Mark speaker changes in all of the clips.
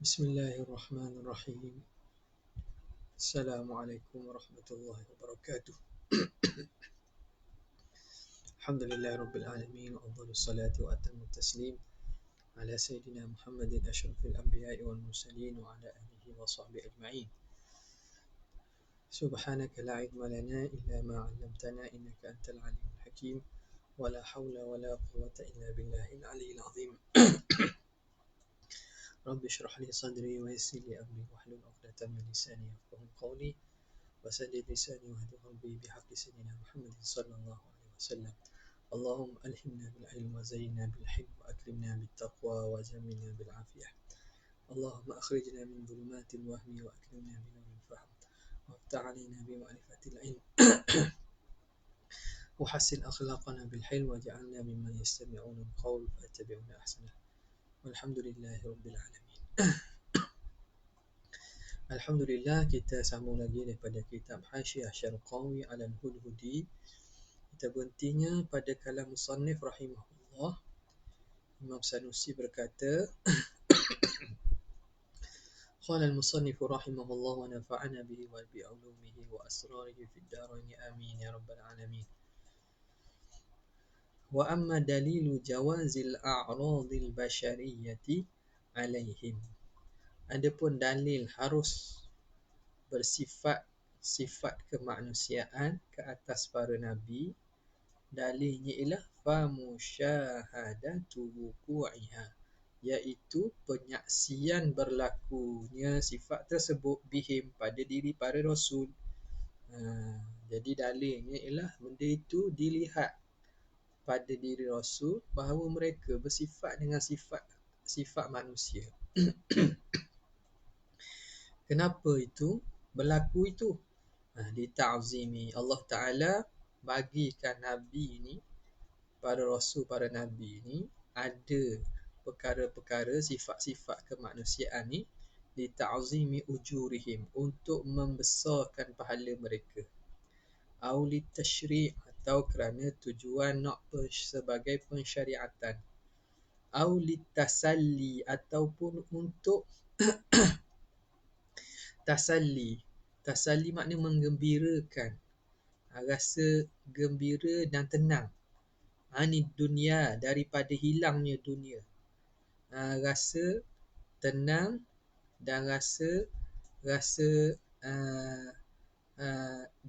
Speaker 1: بسم الله الرحمن الرحيم. السلام عليكم ورحمة الله وبركاته. الحمد لله رب العالمين، وأفضل الصلاة وأتم التسليم على سيدنا محمد أشرف الأنبياء والمرسلين وعلى آله وصحبه أجمعين. سبحانك لا علم لنا إلا ما علمتنا إنك أنت العليم الحكيم، ولا حول ولا قوة إلا بالله العلي العظيم. رب اشرح لي صدري ويسر لي أمري واحلل عقدة من لساني يفقهوا قولي، وسدد لساني واهد قلبي بحق سيدنا محمد صلى الله عليه وسلم. اللهم ألهمنا بالعلم وزينا بالحلم وأكرمنا بالتقوى وجملنا بالعافية. اللهم أخرجنا من ظلمات الوهم وأكرمنا بنور الفهم، وافتح علينا بمعرفة العلم، وحسن أخلاقنا بالحلم، واجعلنا ممن يستمعون القول فيتبعون أحسنه. والحمد لله رب العالمين. Alhamdulillah, kita sambung lagi daripada kitab Hasyiah Syarqawi ala al-Hudhudi. Kita berhentinya pada kalam musannif rahimahullah. Imam Sanusi berkata, Qala al-musannif rahimahullah wa nafa'ana bihi wa bi'ulumihi wa asrarihi fid darain amin ya rabbal alamin. Wa amma dalilu jawazil a'radil basyariyyati alaihim. Adapun dalil harus bersifat sifat kemanusiaan ke atas para nabi, dalilnya ialah famusyahadatu wuqu'iha, iaitu penyaksian berlakunya sifat tersebut bihim pada diri para rasul. Jadi dalilnya ialah benda itu dilihat pada diri rasul bahawa mereka bersifat dengan sifat manusia. Kenapa itu berlaku itu? Dita'zimi. Allah Ta'ala bagikan Nabi ni, para Rasul, para Nabi ni, ada perkara-perkara, sifat-sifat kemanusiaan ni, dita'zimi ujurihim, untuk membesarkan pahala mereka. Auli tashri' atau kerana tujuan nak sebagai pensyariatan. Auli tasalli ataupun untuk tasalli. Tasalli makna menggembirakan, rasa gembira dan tenang. Anid dunia, daripada hilangnya dunia. Rasa tenang dan rasa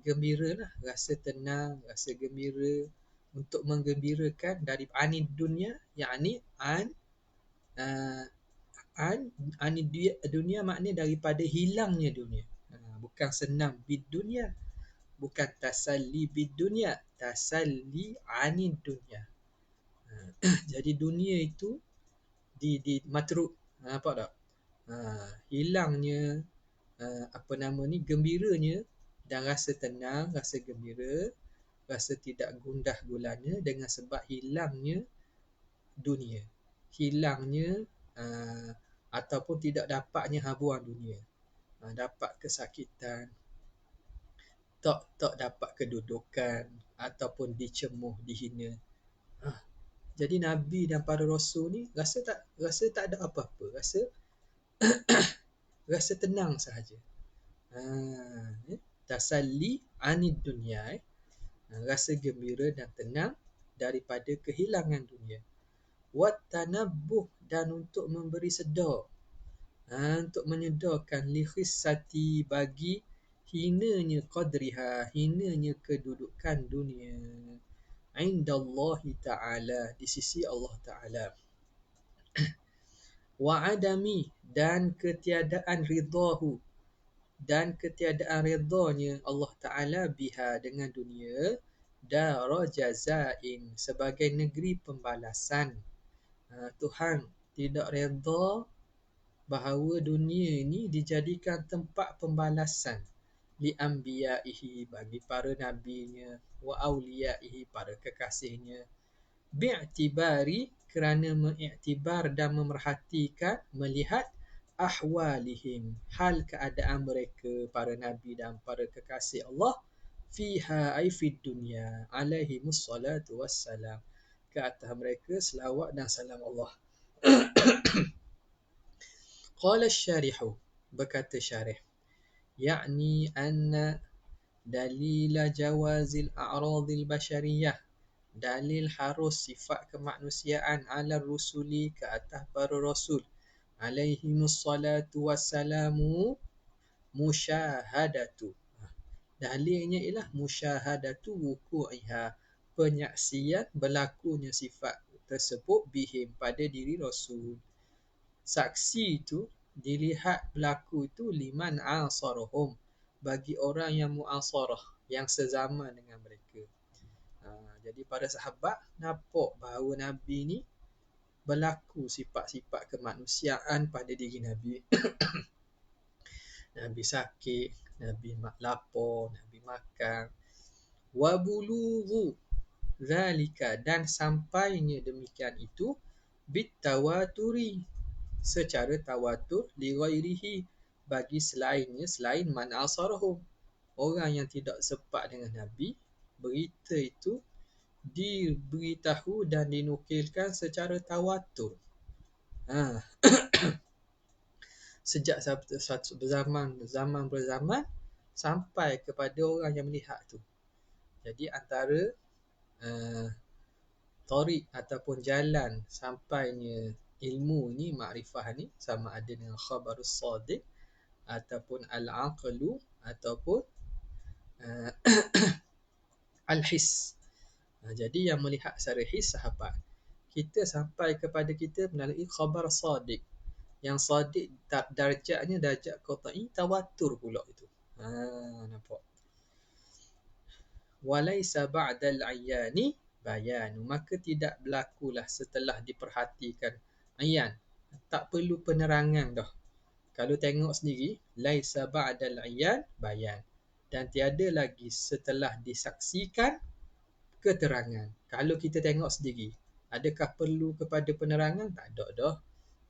Speaker 1: gembira lah. Rasa tenang, rasa gembira, untuk menggembirakan dari anid dunia, yakni anid dunia makna daripada hilangnya dunia. Bukan senang bid dunia, bukan tasalli bid dunia, tasalli anid dunia. Jadi dunia itu di matruk, nampak tak? Hilangnya gembiranya, dan rasa tenang, rasa gembira, rasa tidak gundah gulana dengan sebab hilangnya dunia, hilangnya ataupun tidak dapatnya habuan dunia. Dapat kesakitan, tak dapat kedudukan, ataupun dicemuh, dihina. Jadi Nabi dan para Rasul ni rasa tak ada apa-apa, rasa tenang sahaja. Tasalli anid dunia, rasa gembira dan tenang daripada kehilangan dunia. Wat tanabbuh, dan untuk memberi sedar, untuk menyedarkan li khissati, bagi hinanya qadriha, hinanya kedudukan dunia, indallahi ta'ala, di sisi Allah Ta'ala. Wa adami, dan ketiadaan ridahu, dan ketiadaan ridanya Allah Ta'ala biha, dengan dunia, dara jazain, sebagai negeri pembalasan. Tuhan tidak redha bahawa dunia ini dijadikan tempat pembalasan li anbiyaihi, bagi para nabinya, wa auliyaihi, para kekasihnya, bi'tibari, kerana mengiktibar dan memerhatikan, melihat ahwalihim, hal keadaan mereka, para nabi dan para kekasih Allah, fiha ay fid dunya, alaihimus salatu wassalam, ke atas mereka selawat dan salam Allah. Qala asy-syarihu, berkata syarih, yakni anna dalila jawazil a'radil basyariyah, dalil harus sifat kemanusiaan ala rusuli ke atas para rasul alaihimus salatu wassalamu musyahadatu. Dalilnya ialah musyahadatu wuku'iha, penyaksian berlakunya sifat tersebut bihim pada diri rasul. Saksi itu dilihat berlaku itu liman asarahum, bagi orang yang muasarah, yang sezaman dengan mereka. Jadi para sahabat nampak bahawa Nabi ni berlaku sifat-sifat kemanusiaan pada diri Nabi. Nabi sakit, Nabi lapar, Nabi makan. Wa bulughu zalika, dan sampainya demikian itu bitawaturi, secara tawatur, li ghairihi, bagi selainnya, selain man asarahum, orang yang tidak sepat dengan Nabi, berita itu diberitahu dan dinukilkan secara tawatur. Sejak zaman berzaman sampai kepada orang yang melihat tu. Jadi antara tariq ataupun jalan sampainya ilmu ni, makrifah ni, sama ada dengan khabarus sadiq ataupun al-aqlu ataupun al-his. Jadi yang melihat secara his sahabat, kita sampai kepada kita melalui khabar sadiq. Yang sadiq darjatnya darjat qat'i, tawatur pula itu. Nampak. Walaysa ba'dal ayani bayan, maka tidak berlakulah setelah diperhatikan ayan. Tak perlu penerangan dah. Kalau tengok sendiri, laisa ba'dal ayan bayan, dan tiada lagi setelah disaksikan keterangan. Kalau kita tengok sendiri, adakah perlu kepada penerangan? Tak ada dah.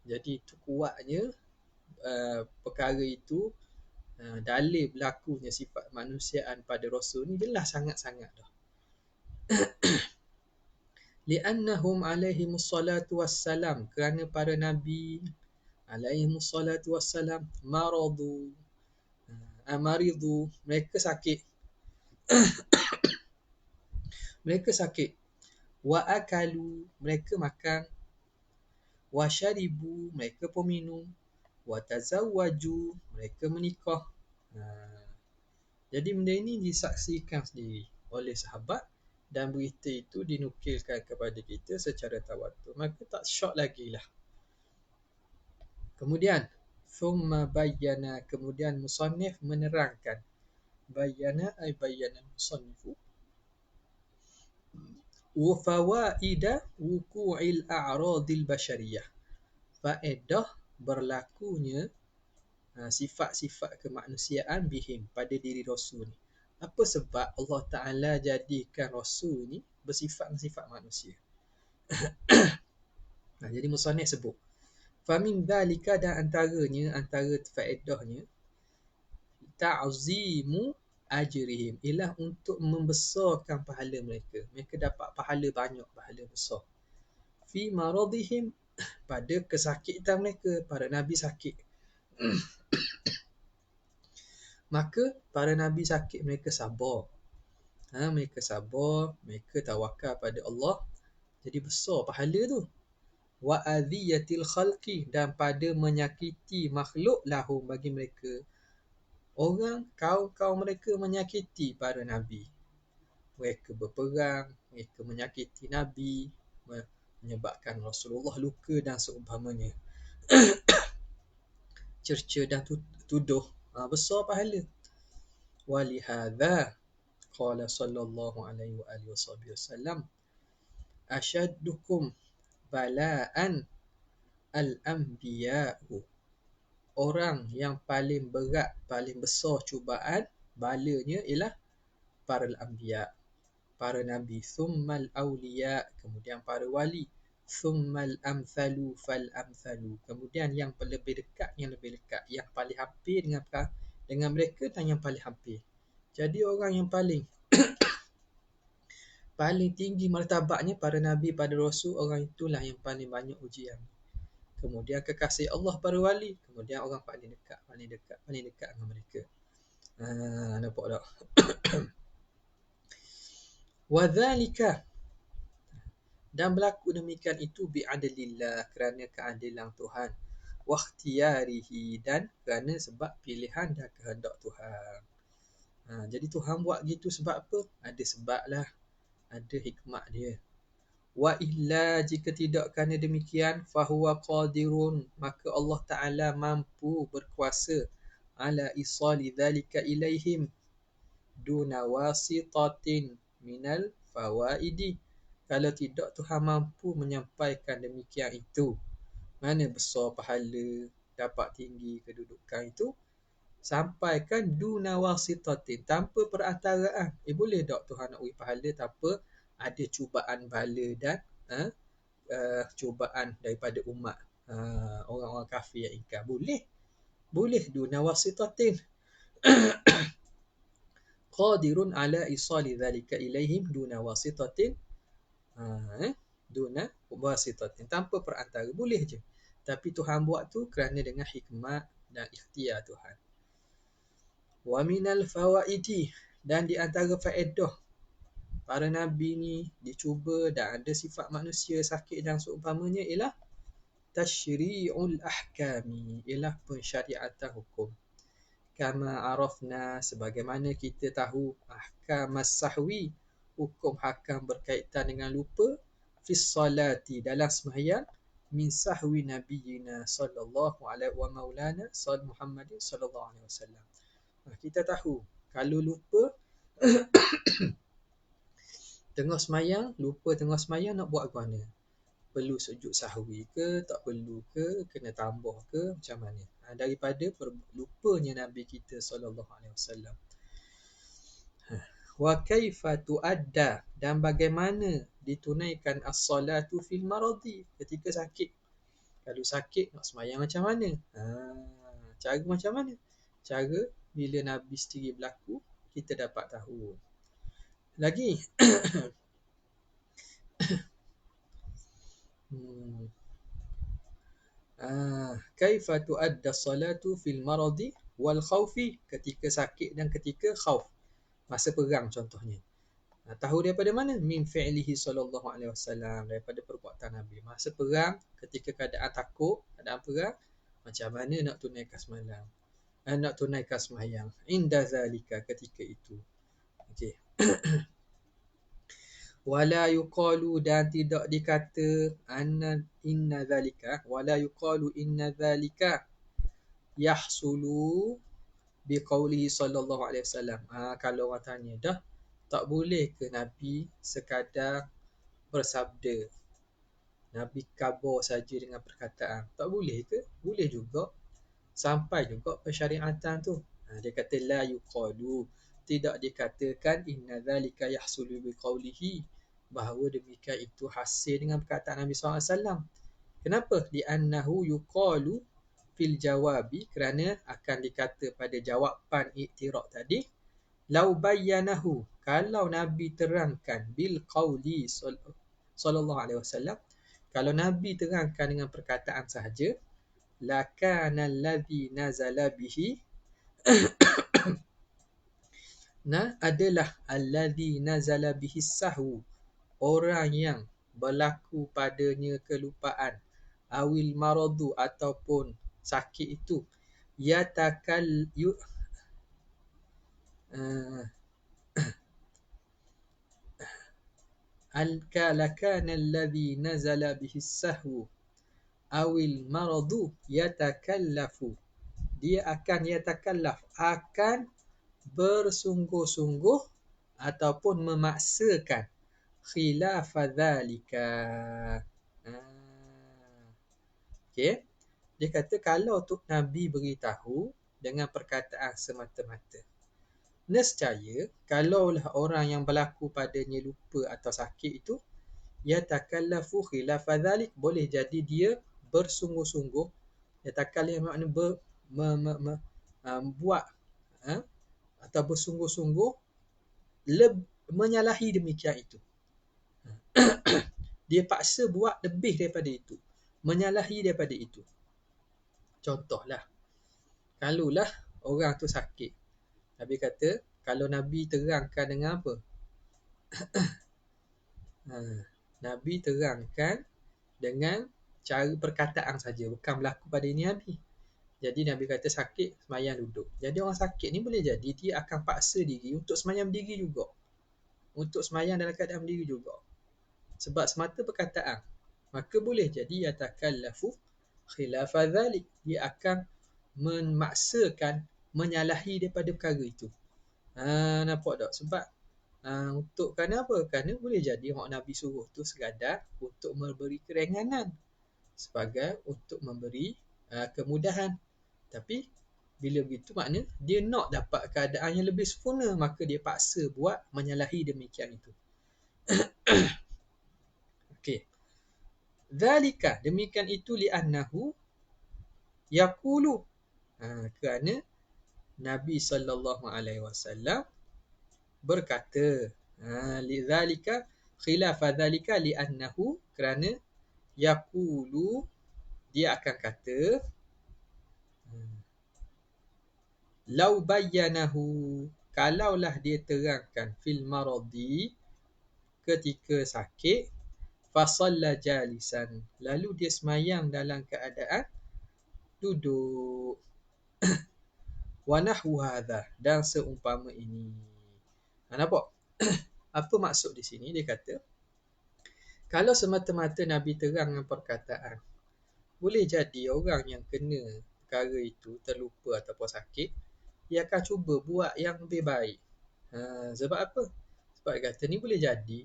Speaker 1: Jadi itu kuatnya perkara itu, dalil berlakunya sifat manusiaan pada Rasul ni jelas sangat-sangat dah. Li'annahum alaihimus salatu wassalam, kerana para Nabi alaihimus salatu wassalam maridu, mereka sakit. Mereka sakit. Wa akalu, mereka makan. Wa syaribu, mereka pun minum. Wa tazawwaju, mereka menikah. Jadi benda ini disaksikan sendiri oleh sahabat, dan berita itu dinukilkan kepada kita secara tawatur. Maka tak syok lagi lah. Kemudian thumma bayyana, kemudian musannif menerangkan. Bayyana ay bayyana musannifu wa fawaida wuqu'il a'radil basyariyah, faedah berlakunya sifat-sifat kemanusiaan bihim, pada diri Rasul ni. Apa sebab Allah Ta'ala jadikan Rasul ni bersifat-sifat manusia? Jadi musannif sebut, famin dhalika, dan antaranya, antara faedahnya, ta'zimu ajrihim, ialah untuk membesarkan pahala mereka. Mereka dapat pahala banyak, pahala besar. Fi maradihim, pada kesakitan mereka. Para Nabi sakit. Maka para Nabi sakit, mereka sabar. Mereka sabar, mereka tawakal pada Allah. Jadi besar pahala tu. Wa adhiyatil khalqi, dan pada menyakiti makhluk lahum, bagi mereka. Orang, kaum mereka menyakiti para Nabi. Mereka berperang, mereka menyakiti Nabi, menyebabkan Rasulullah luka dan seumpamanya. Cerca dan tuduh, besar pahala. Walihadha qala sallallahu alaihi wa alihi wasallam, asyaddukum bala'an al-anbiya'u, orang yang paling berat, paling besar cubaan, balanya ialah para al-anbiya', para Nabi. Thummal awliya', kemudian para wali. Thummal amthalu fal amthalu, kemudian yang lebih dekat, yang lebih dekat, yang paling hampir dengan mereka, dan yang paling hampir. Jadi orang yang paling tinggi martabatnya para Nabi, pada Rasul, orang itulah yang paling banyak ujian. kemudian kekasih Allah para wali, kemudian orang paling dekat dengan mereka. Nampak tak? Wadzalika, dan berlaku demikian itu bi'adlillah, kerana keadilan Tuhan, wa ikhtiyarihi, dan kerana sebab pilihan dan kehendak Tuhan. Jadi Tuhan buat gitu sebab apa? Ada sebab lah, ada hikmat dia. Wa illa, jika tidak kerana demikian, fahuwa qadirun, maka Allah Ta'ala mampu, berkuasa, ala isali dhalika ilaihim, duna wasitatin minal fawaidi. Kalau tidak, Tuhan mampu menyampaikan demikian itu. Mana besar pahala, dapat tinggi kedudukan itu, sampaikan duna wasitatin, tanpa perantaraan. Boleh tak Tuhan nak beri pahala tanpa ada cubaan bala dan cubaan daripada umat orang-orang kafir yang ingkar? Boleh duna wasitatin. Qadirun ala isali dhalika ilaihim duna wasitatin, duna wasitatin, tanpa perantara. Boleh je, tapi Tuhan buat tu kerana dengan hikmat dan ikhtiar Tuhan. Wa minal fawaidi, dan di antara faedah para nabi ni dicuba dan ada sifat manusia sakit dan seumpamanya ialah tashri'ul ahkami, ialah pensyariatan hukum. Kama arafna, sebagaimana kita tahu, ahkam as-sahwi, hukum hakam berkaitan dengan lupa, fis salati, dalam sembahyang, min sahwi nabiyina sallallahu alaihi wa maulana Muhammadin sallallahu alaihi wasallam. Kita tahu kalau lupa tengah semayang, lupa tengah semayang, nak buat apa mana? Perlu sujud sahwi ke, tak perlu ke, kena tambah ke, macam mana? Daripada lupanya Nabi kita sallallahu alaihi wasallam. Wa kaifa tuadda, dan bagaimana ditunaikan as-salatu fil maradi, ketika sakit. Kalau sakit nak semayang macam mana? Cara macam mana? Cara bila Nabi sendiri berlaku, kita dapat tahu. Lagi kaifa tuadda salatu fil maradi wal khawfi, ketika sakit dan ketika khauf, masa perang contohnya. Tahu daripada mana? Min fi'lihi sallallahu alaihi wasallam, daripada perbuatan Nabi. Masa perang, ketika keadaan takut, keadaan perang, macam mana nak tunaikan semalam, nak tunaikan semayang. Inda zalika, ketika itu. Okey. Wala yuqalu, dan tidak dikata inna zalika, wala yuqalu inna zalika yahsulu biqaulihi sallallahu alaihi wasallam. Kalau orang tanya, dah tak boleh ke Nabi sekadar bersabda, Nabi khabar saja dengan perkataan? Tak boleh ke? Boleh juga, sampai juga persyariatan tu. Dia kata la yuqalu, tidak dikatakan inna zalika yahsulu biqaulihi, bahawa demikian itu hasil dengan perkataan Nabi SAW. Kenapa? Li'annahu yuqalu fil jawabi, kerana akan dikata pada jawapan iktiraf tadi, lau bayyanahu, kalau Nabi terangkan, bil qauli sallallahu alaihi wasallam, kalau Nabi terangkan dengan perkataan sahaja, lakana alladhi nazala bihi, adalah alladhi nazala bihi sahwu, orang yang berlaku padanya kelupaan, awil maradu, ataupun sakit itu, lakana alladhi nazala bihi sahwu awil maradu yatakallafu, dia akan yatakallaf, akan bersungguh-sungguh ataupun memaksakan, khilafa dhalika. Okay. Dia kata kalau tu Nabi beritahu dengan perkataan semata-mata, nescaya kalaulah orang yang berlaku padanya lupa atau sakit itu, yatakallafu khilafa dhalik, boleh jadi dia bersungguh-sungguh, yatakallaf makna buat atau bersungguh-sungguh menyalahi demikian itu. Dia paksa buat lebih daripada itu. menyalahi daripada itu. Contohlah, kalaulah orang tu sakit, Nabi kata, kalau Nabi terangkan dengan apa? Nabi terangkan dengan cara perkataan saja, bukan berlaku pada ini Nabi. Jadi Nabi kata sakit, semayang duduk. Jadi orang sakit ni boleh jadi dia akan paksa diri untuk semayang berdiri juga. Untuk semayang dalam keadaan berdiri juga. Sebab semata perkataan. Maka boleh jadi yatakallafu khilafa dhalik. Dia akan memaksakan menyalahi daripada perkara itu. Nampak tak? Sebab untuk kerana apa? Kerana boleh jadi orang Nabi suruh tu sekadar untuk memberi keringanan. Sebagai untuk memberi kemudahan. Tapi bila begitu makna dia nak dapat keadaan yang lebih sempurna, maka dia paksa buat menyalahi demikian itu. Okey. Dzalika, demikian itu li'annahu yaqulu. Kerana Nabi sallallahu alaihi wasallam berkata, lidzalika khilafa dzalika li'annahu, kerana yaqulu, dia akan kata, lau bayyanahu, kalaulah dia terangkan fil maradi, ketika sakit, fasalla jalisan, lalu dia semayang dalam keadaan duduk, wa nahwu hadha, dan seumpama ini. Nampak? Apa maksud di sini? Dia kata, kalau semata-mata Nabi terang dengan perkataan, boleh jadi orang yang kena perkara itu terlupa ataupun sakit, dia akan cuba buat yang lebih baik. Sebab apa? Sebab dia kata ni boleh jadi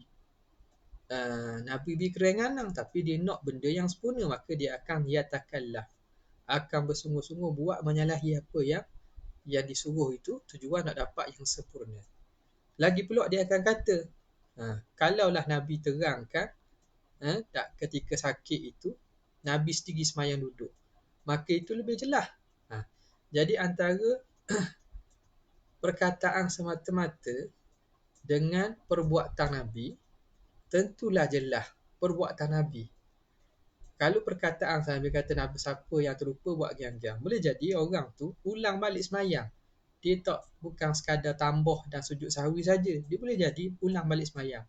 Speaker 1: Nabi beri keringanan, tapi dia nak benda yang sempurna, maka dia akan yatakallaf, akan bersungguh-sungguh buat menyalahi apa yang disuruh itu, tujuan nak dapat yang sempurna. Lagi pula dia akan kata, kalaulah Nabi terangkan tak ketika sakit itu Nabi sendiri semayang duduk, maka itu lebih jelas. Jadi antara perkataan semata-mata dengan perbuatan Nabi, tentulah jelas perbuatan Nabi. Kalau perkataan Nabi kata Nabi siapa yang terlupa buat giam-giam, boleh jadi orang tu ulang balik semayang. Dia tak bukan sekadar tambah dan sujud sahwi saja, dia boleh jadi ulang balik semayang.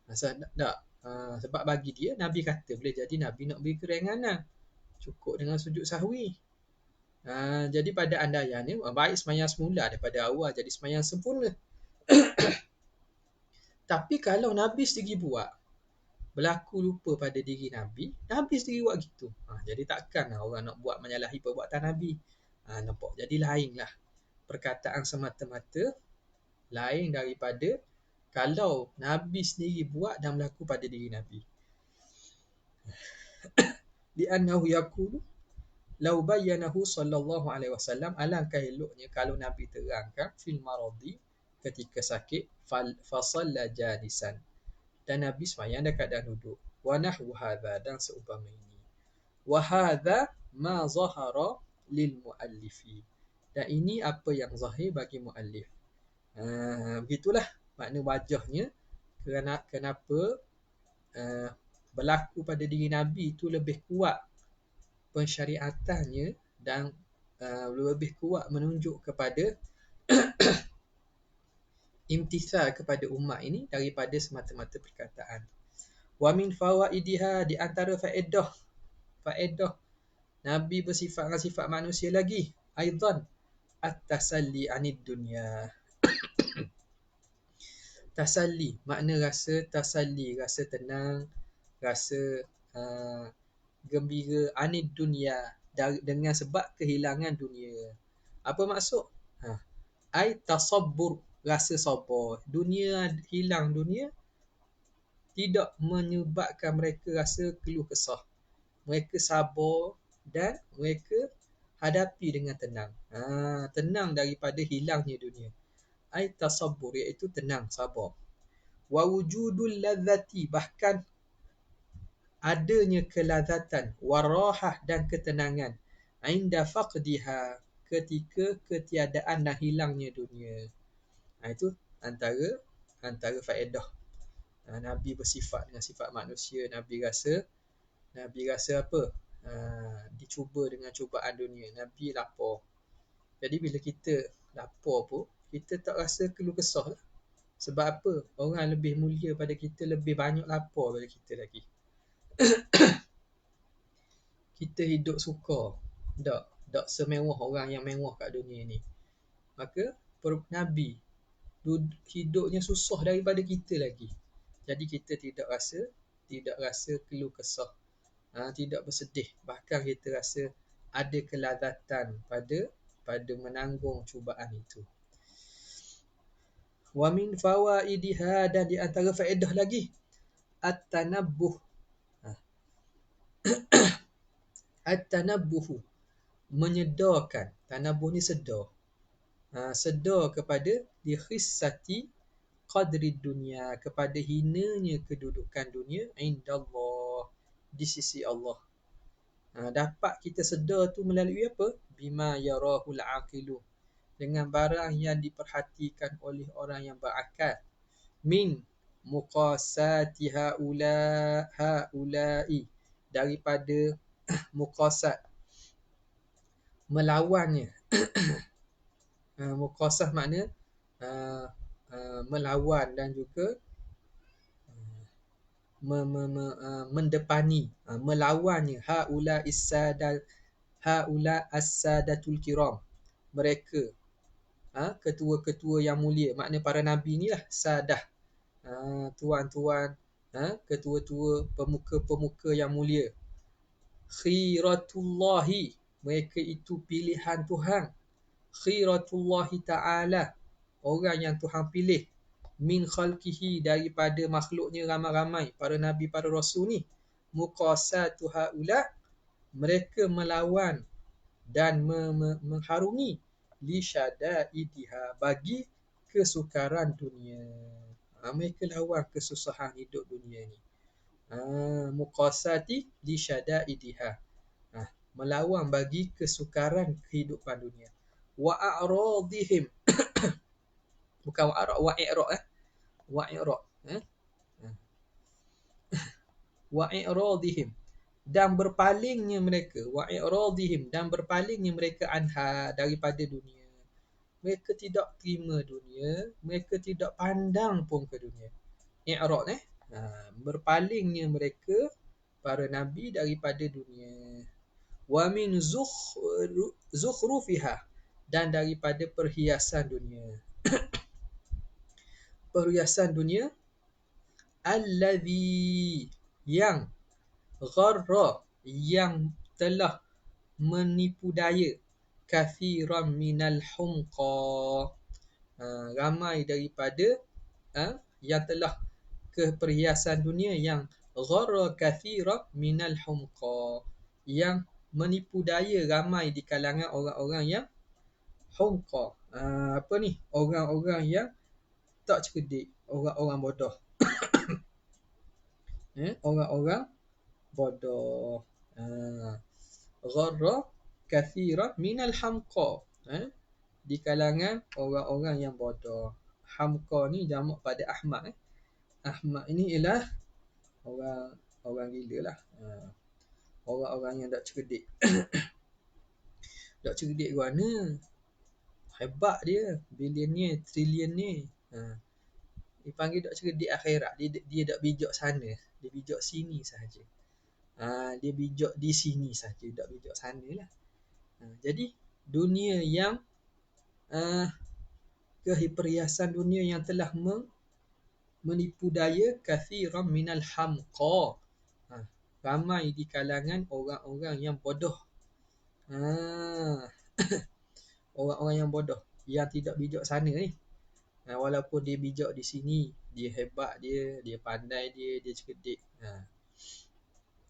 Speaker 1: Sebab bagi dia Nabi kata boleh jadi Nabi nak beri keringanan, cukup dengan sujud sahwi. Jadi pada andaian ni baik semayang semula daripada awal jadi semayang sempurna. Tapi kalau Nabi sendiri buat, berlaku lupa pada diri Nabi, Nabi sendiri buat gitu. Jadi takkan orang nak buat menyalahi perbuatan Nabi. Nampak? Jadi lainlah. Perkataan semata-mata lain daripada kalau Nabi sendiri buat dan berlaku pada diri Nabi. Li'annahu yaqulu lau bayyanahu sallallahu alaihi wasallam, alangkah eloknya kalau Nabi terangkan fil maradi, ketika sakit, fasalla jalisan, dan Nabi semayang dalam keadaan duduk, wa nahwu hadha, dan seumpama ini. Wa hadha ma zahara lil muallifi, dan ini apa yang zahir bagi muallif. Begitulah makna wajahnya kenapa berlaku pada diri Nabi itu lebih kuat pensyariatannya, dan lebih kuat menunjuk kepada imtithal kepada umat ini daripada semata-mata perkataan. Wa min fawaidiha, di antara faedah Nabi bersifat dengan sifat manusia lagi, aidan at-tasalli anid dunya. Tasalli makna rasa tasalli, rasa tenang, rasa gembira, anid dunya, dengan sebab kehilangan dunia. Apa maksud? Ai tasabbur, rasa sabar. Dunia, hilang dunia tidak menyebabkan mereka rasa keluh kesah. Mereka sabar dan mereka hadapi dengan tenang. Tenang daripada hilangnya dunia. Ai tasabbur, iaitu tenang, sabar. Wa wujudul ladzati, bahkan adanya kelazatan, warahah, dan ketenangan, inda faqdiha, ketika ketiadaan dan hilangnya dunia. Itu antara faedah Nabi bersifat dengan sifat manusia. Nabi rasa Nabi rasa apa? Dicuba dengan cubaan dunia, Nabi lapar. Jadi bila kita lapar pun, kita tak rasa keluh kesah lah. Sebab apa? Orang lebih mulia pada kita, lebih banyak lapar pada kita lagi. Kita hidup suka. Tak semewah orang yang mewah kat dunia ni. Maka Nabi hidupnya susah daripada kita lagi. Jadi kita tidak rasa keluh kesah, tidak bersedih. Bahkan kita rasa ada kelazatan pada menanggung cubaan itu. Wa min fawaidiha, dan di antara faedah lagi, at-tanabbuh. At-tanabbuh, menyedarkan. Tanabbuh ni sedar. Sedar kepada di khissati qadri dunia, kepada hinanya kedudukan dunia indallah, di sisi Allah. Dapat kita sedar tu melalui apa? Bima yarahul aqilu, dengan barang yang diperhatikan oleh orang yang berakal. Min muqasati haula'i, daripada muqasat, melawannya. Muqasah makna melawan dan juga mendepani, melawannya. Haula as-sadatul kiram, mereka ketua-ketua yang mulia, makna para nabi ni lah sadah, tuan-tuan, ketua-tua, pemuka-pemuka yang mulia. Khiratullahi, mereka itu pilihan Tuhan. Khiratullahi ta'ala, orang yang Tuhan pilih. Min khalqihi, daripada makhluknya ramai-ramai, para nabi, para rasul ni. Muqasatu haula, mereka melawan dan mengharungi li syadaidiha, bagi kesukaran dunia. Mereka lawan kesusahan hidup dunia ni. Muqasati li syadaidiha, melawan bagi kesukaran kehidupan dunia. Wa a'radihim, bukan wa'arad, wa'irad, wa'irad, wa'iradihim, dan berpalingnya mereka. Wa'iradihim, dan berpalingnya mereka anha, daripada dunia. Mereka tidak terima dunia, mereka tidak pandang pun ke dunia. I'rad, berpalingnya mereka, para nabi, daripada dunia. Wa min zukhrufiha, dan daripada perhiasan dunia. Perhiasan dunia, allazi, yang gharra, yang telah menipu daya, kathiran minal humqa, ramai daripada yang telah keperhiasan dunia, yang gharra kathiran minal humqa, yang menipu daya ramai di kalangan orang-orang yang humqa. Apa ni? Orang-orang yang tak cerdik, orang-orang bodoh. Orang-orang bodoh. Gharra kathiran minal hamqa, di kalangan orang-orang yang bodoh. Hamqa ni jamak pada ahmak. Ahmak ini ialah orang gila lah. Orang-orang yang tak cerdik. Tak cerdik ke mana? Hebat dia, bilioner, triliuner. Dipanggil tak cerdik akhirat. Dia tak bijak sana, dia bijak sini sahaja. Dia bijak di sini saja, tak bijak sana lah. Jadi dunia yang keperhiasan dunia yang telah menipu daya, kathiran minal hamqa, ramai di kalangan orang-orang yang bodoh. Orang-orang yang bodoh, yang tidak bijak sana ni. Walaupun dia bijak di sini, dia hebat, dia pandai, dia cerdik.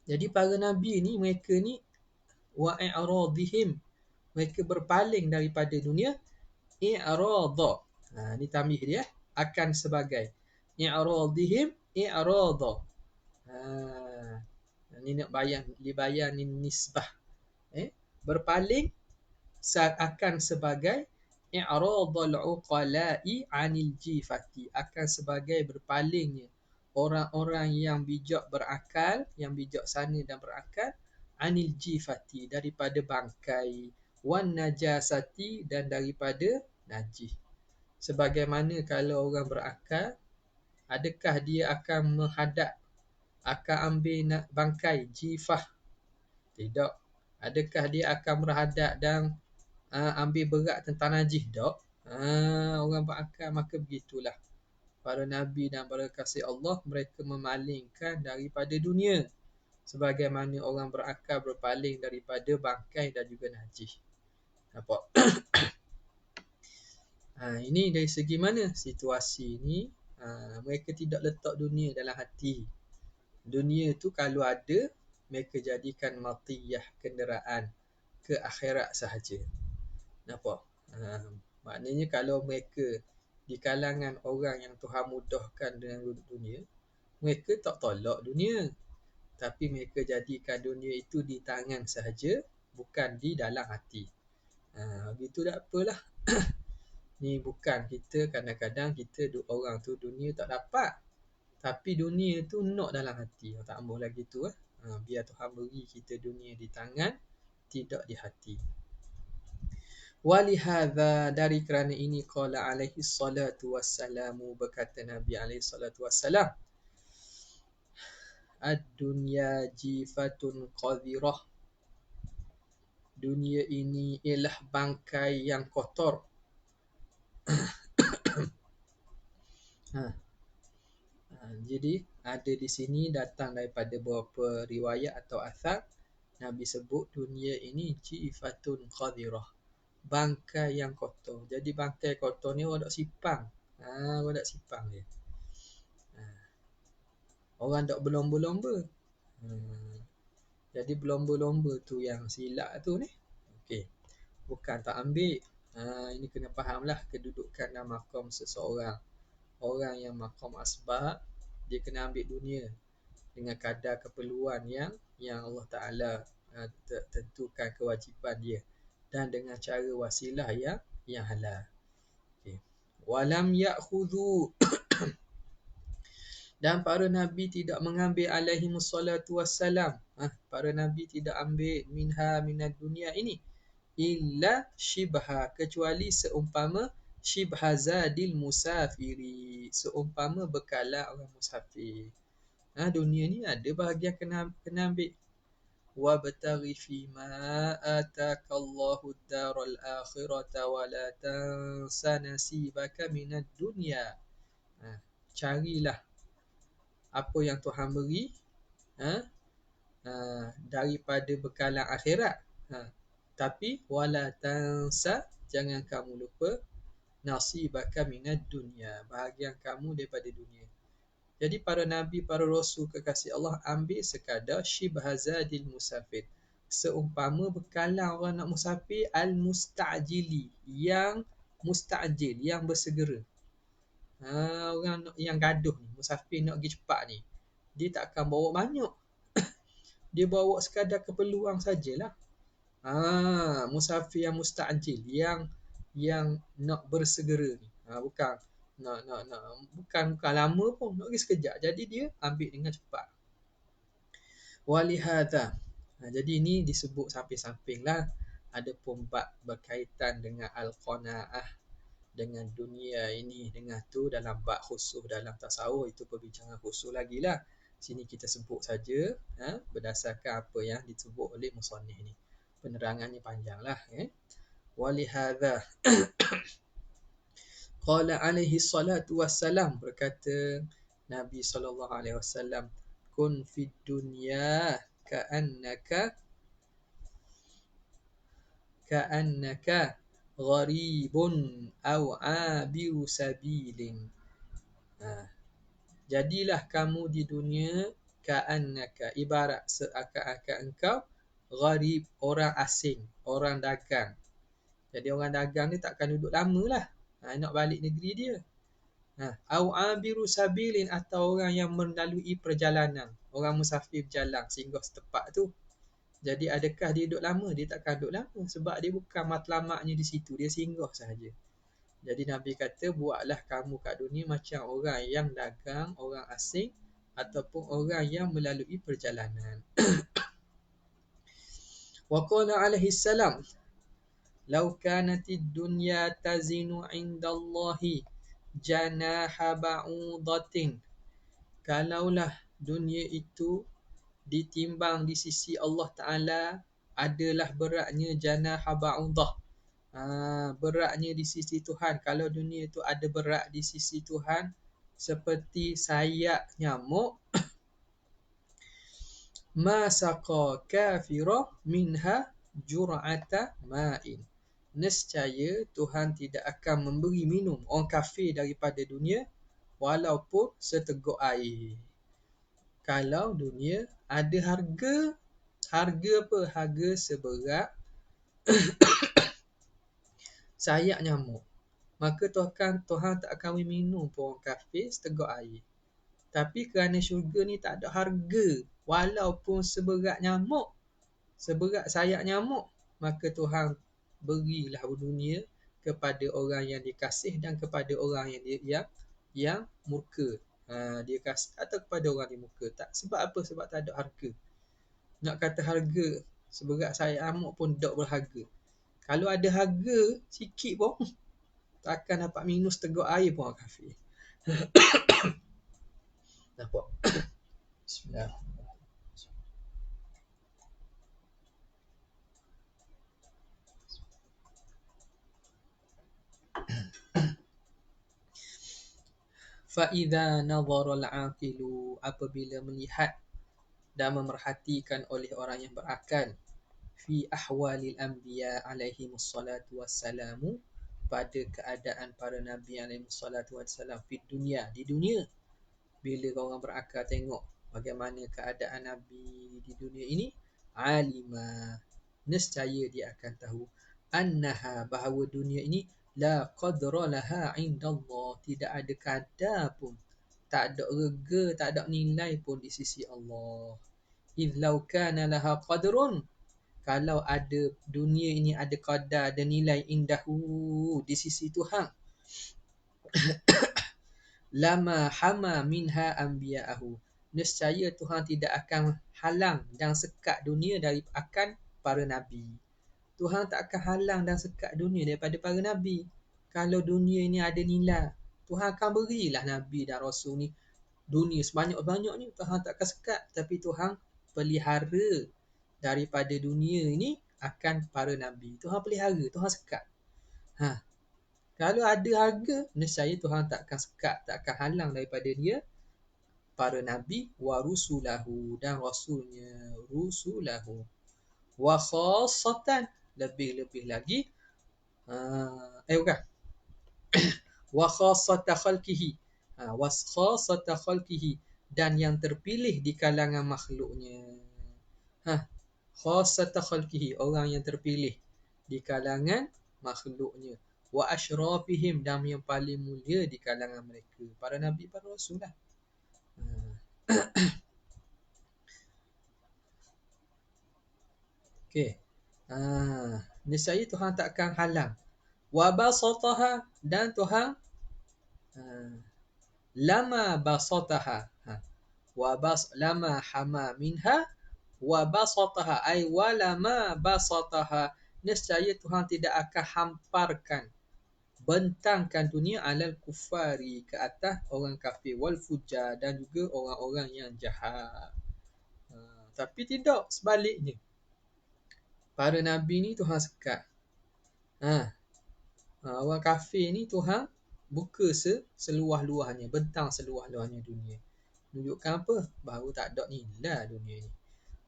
Speaker 1: Jadi para nabi ni, mereka ni wa'iradihim, mereka berpaling daripada dunia. I'rada, ni tambih dia, akan sebagai. I'radihim i'rada, ni nak dibayan ni nisbah. Berpaling akan sebagai i'radul uqala'i 'anil jifati, akan sebagai berpalingnya orang-orang yang bijak berakal, yang bijaksana dan berakal, anil jifati, daripada bangkai, wan najasati, dan daripada najis. Sebagaimana kalau orang berakal, adakah dia akan menghadap, akan ambil bangkai jifah? Tidak. Adakah dia akan berhadap dan ambil berat tentang najis? Tak. Orang berakal maka begitulah. Para Nabi dan para kasih Allah, mereka memalingkan daripada dunia. Sebagaimana orang berakal berpaling daripada bangkai dan juga najis. Nampak? Ini dari segi mana? Situasi ni, mereka tidak letak dunia dalam hati. Dunia tu kalau ada, mereka jadikan matiyah, kenderaan ke akhirat sahaja. Nampak? Maknanya kalau mereka di kalangan orang yang Tuhan mudahkan dengan dunia, mereka tak tolak dunia, tapi mereka jadikan dunia itu di tangan sahaja, bukan di dalam hati. Begitu tak apalah. Ni bukan kita, kadang-kadang kita orang tu dunia tak dapat, tapi dunia tu nak dalam hati. Tak ambil lagi tu. Biar Tuhan beri kita dunia di tangan, tidak di hati. Walihadha, dari kerana ini, qala alaihi salatu wassalamu, berkata Nabi alaihi salatu wassalam, ad-dunya jifatun qadhirah, dunia ini ialah bangkai yang kotor. Jadi ada di sini datang daripada beberapa riwayat atau athar, Nabi sebut dunia ini jifatun qadhirah, bangkai yang kotor. Jadi bangkai kotor ni orang tak sipang. Orang tak sipang dia. Orang tak berlomba-lomba. Jadi berlomba-lomba tu yang silap tu ni. Okey. Bukan tak ambil. Ini kena fahamlah kedudukan dan maqam seseorang. Orang yang maqam asbab, dia kena ambil dunia dengan kadar keperluan yang Allah Ta'ala tentukan kewajipan dia, dan dengan cara wasilah yang halal. Okay. Walam ya'khudhu, dan para Nabi tidak mengambil alaihimus salatu wassalam, para Nabi tidak ambil minad dunia ini, illa shibha, kecuali seumpama shibha zadil musafiri, seumpama bekalan orang musafir. Dunia ni ada bahagian kena ambil. Wabtaghi fima atakallahu ad-daral akhirata wa la tansa nasibaka minad dunya. Carilah apa yang Tuhan beri daripada bekalan akhirat, tapi wala tansa, jangan kamu lupa, nasibaka minad dunya, bahagian kamu daripada dunia. Jadi para Nabi, para Rasul kekasih Allah ambil sekadar shibhazadil musafir, seumpama bekalan orang nak musafir, al-musta'jili, yang musta'jil, yang bersegera. Orang yang gaduh ni, musafir nak pergi cepat ni, dia tak akan bawa banyak. Dia bawa sekadar keperluan sajalah. Musafir yang musta'jil, yang nak bersegera ni. Bukan bukan lama pun, nak pergi sekejap. Jadi dia ambil dengan cepat. Walihadha, jadi ini disebut samping-samping lah. Ada pun bab berkaitan dengan al-qanaah, dengan dunia ini, dengan tu dalam bab khusus dalam tasawuf, itu perbincangan khusus lagi lah. Sini kita sebut saja berdasarkan apa yang disebut oleh musannif ni. Penerangannya panjang lah. Walihadha qala alaihi salatu wassalam, berkata Nabi SAW, kun fid dunya ka'annaka gharibun aw abiru sabilin. Jadilah kamu di dunia ka'annaka, ibarat seakan-akan engkau gharib, orang asing, orang dagang. Jadi orang dagang ni takkan duduk lama lah, nak balik negeri dia. Aw abiru sabilin, atau orang yang melalui perjalanan, orang musafir berjalan singgah setempat tu. Jadi adakah dia duduk lama? Dia takkan duduk lama, sebab dia bukan matlamaknya di situ, dia singgah sahaja. Jadi Nabi kata, buatlah kamu kat dunia macam orang yang dagang, orang asing, ataupun orang yang melalui perjalanan. Wa qala alaihi salam, "Law kanatid dunya tazinu 'indallahi janaha ba'udatin." Kalaulah dunia itu ditimbang di sisi Allah Ta'ala adalah beratnya janaha ba'udah. Beratnya di sisi Tuhan. Kalau dunia itu ada berat di sisi Tuhan seperti sayap nyamuk, ma saqa kafira minha jur'ata ma'in. Nescaya Tuhan tidak akan memberi minum orang kafir daripada dunia walaupun seteguk air. Kalau dunia ada harga apa? Harga seberat sayap nyamuk, maka Tuhan tak akan beri minum pun orang kafir seteguk air. Tapi kerana syurga ni tak ada harga, walaupun seberat nyamuk, seberat sayap nyamuk, maka Tuhan berilah dunia kepada orang yang dikasih dan kepada orang yang murka. Dia kasih atau kepada orang yang murka. Tak, sebab apa? Sebab tak ada harga. Nak kata harga seberat sayap nyamuk pun tak berharga. Kalau ada harga sikit pun, takkan dapat minum seteguk air pun orang kafir. Nampak? Bismillah. Fa'idha nadhara al-aqilu, apabila melihat dan memerhatikan oleh orang yang berakal, fi ahwalil anbiya alaihimus salatu wassalamu, pada keadaan para nabi alaihimus salatu wassalam fi dunia, di dunia. Bila orang berakal tengok bagaimana keadaan nabi di dunia ini, alima, nescaya dia akan tahu, annaha, bahawa dunia ini la qadra laha indallah, tidak ada kadar pun, tak ada rega, tak ada nilai pun di sisi Allah. Idh law kana laha qadrun, kalau ada dunia ini ada qadar, ada nilai indahu di sisi Tuhan, lama hama minha anbiya'ahu, nescaya Tuhan tidak akan halang dan sekat dunia dari akan para nabi. Tuhan tak akan halang dan sekat dunia daripada para nabi. Kalau dunia ini ada nilai, Tuhan akan berilah nabi dan rasul ni dunia sebanyak-banyak ni. Tuhan tak akan sekat, tapi Tuhan pelihara daripada dunia ini akan para nabi. Tuhan pelihara, Tuhan sekat. Kalau ada harga, nescaya Tuhan tak akan sekat, tak akan halang daripada dia para nabi, wa rusulahu, dan rasulnya, rusulahu, wa khassatan, lebih-lebih lagi, bukan, wa khassata khalqihi, wa khassata khalqihi, dan yang terpilih di kalangan makhluknya. Khassata khalqihi, orang yang terpilih di kalangan makhluknya. Wa asyrafihim, dan yang paling mulia di kalangan mereka, para nabi, para rasul lah. Okey. Nescaya Tuhan tak akan halang. Wa basataha, dan Tuhan lama basataha, lama hama minha, wa basataha, ay walama basataha, nescaya Tuhan tidak akan hamparkan, bentangkan dunia alal kufari, ke atas orang kafir, wal fujar, dan juga orang-orang yang jahat. Tapi tidak, sebaliknya, para nabi ni Tuhan sekat. Orang kafir ni Tuhan buka seluah-luahnya, bentang seluah-luahnya dunia. Menunjukkan apa? Bahawa tak ada nilai dunia ni.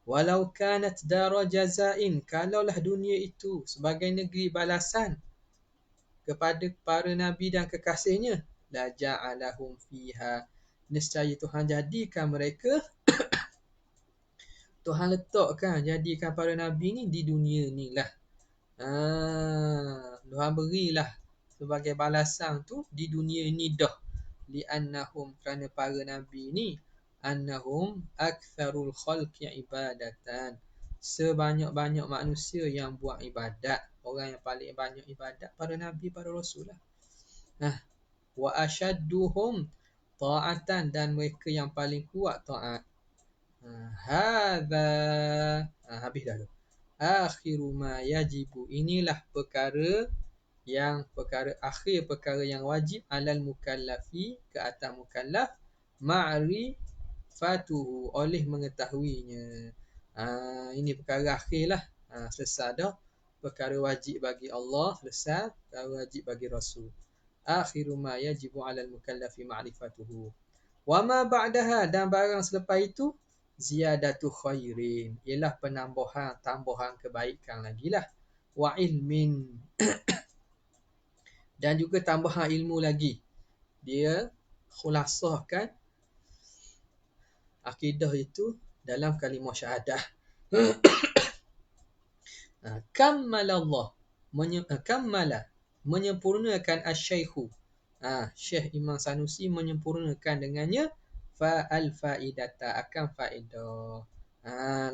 Speaker 1: Walau kanat dara jazain, kalaulah dunia itu sebagai negeri balasan kepada para nabi dan kekasihnya, la ja'alahum fiha, nescaya Tuhan jadikan mereka, Tuhan letakkan, jadikan para nabi ni di dunia ni lah. Tuhan berilah sebagai balasan tu di dunia ni dah. Li'annahum, kerana para nabi ni, annahum aktsarul khalqi ibadatan, sebanyak-banyak manusia yang buat ibadat. Orang yang paling banyak ibadat para nabi, para rasul lah. Wa ashadduhum ta'atan, dan mereka yang paling kuat taat. Hadza, habis dah tu. Akhiru ma yajibu, inilah perkara akhir perkara yang wajib alal mukallafi, ke atas mukallaf, ma'rifatuhu, oleh mengetahuinya. Ini perkara akhir lah. Selesai dah. Perkara wajib bagi Allah selesai, perkara wajib bagi Rasul. Akhiru ma yajibu alal mukallafi ma'rifatuhu. Wa ma ba'daha, dan barang selepas itu, ziyadatu khairin, ialah tambahan kebaikan lagi lah. Wa ilmin, dan juga tambahan ilmu lagi. Dia khulasahkan akidah itu dalam kalimah syahadah. Kammalallah, kammala, menyempurnakan asy-syaikhu, Syekh Imam Sanusi menyempurnakan dengannya fa'al-faidata, akan faedah.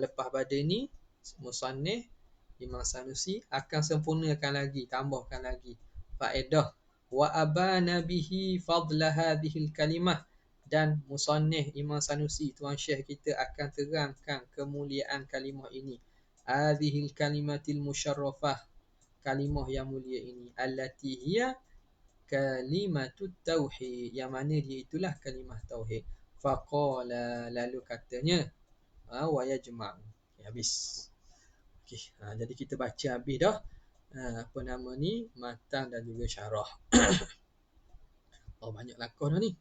Speaker 1: Lepas pada ni musannif Imam Sanusi akan sempurnakan lagi, tambahkan lagi faedah. Wa abana bihi fadla hadhil kalimah, dan musannif Imam Sanusi, tuan syekh kita, akan terangkan kemuliaan kalimah ini. Hadhil kalimatil musyarrafah, kalimah yang mulia ini. Allati hiya kalimatut tauhid, yang mana dia itulah kalimah tauhid. Faqala, lalu katanya, wa yajma'u. Habis. Okay. Jadi kita baca habis dah apa nama ni, matan dan juga syarah. Banyak lakah dah ni.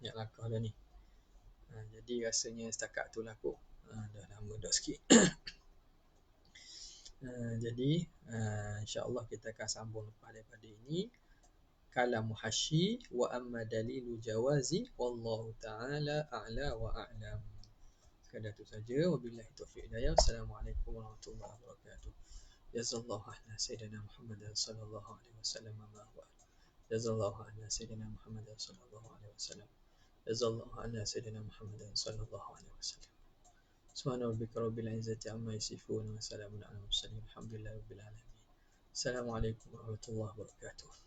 Speaker 1: Banyak lakah dah ni. Jadi rasanya setakat tu lah kot. Dah lama dah sikit. Jadi insya-Allah kita akan sambung lepas daripada ini. Kalam muhasyi wa amma dalilu jawazi, wallahu ta'ala a'la wa a'lam. Sekadar itu saja. Wabillahi taufiq hidayah. Assalamualaikum warahmatullahi wabarakatuh. Jazallahu anna sayyidina Muhammadan sallallahu alaihi wasallam ma huwa. Jazallahu anna sayyidina Muhammadan sallallahu alaihi wasallam. Jazallahu anna sayyidina Muhammadan sallallahu alaihi wasallam. Subhana rabbika rabbil izzati amma yasifun wa salamun alal mursalin. Alhamdulillahi rabbil alamin. Assalamualaikum warahmatullahi wabarakatuh.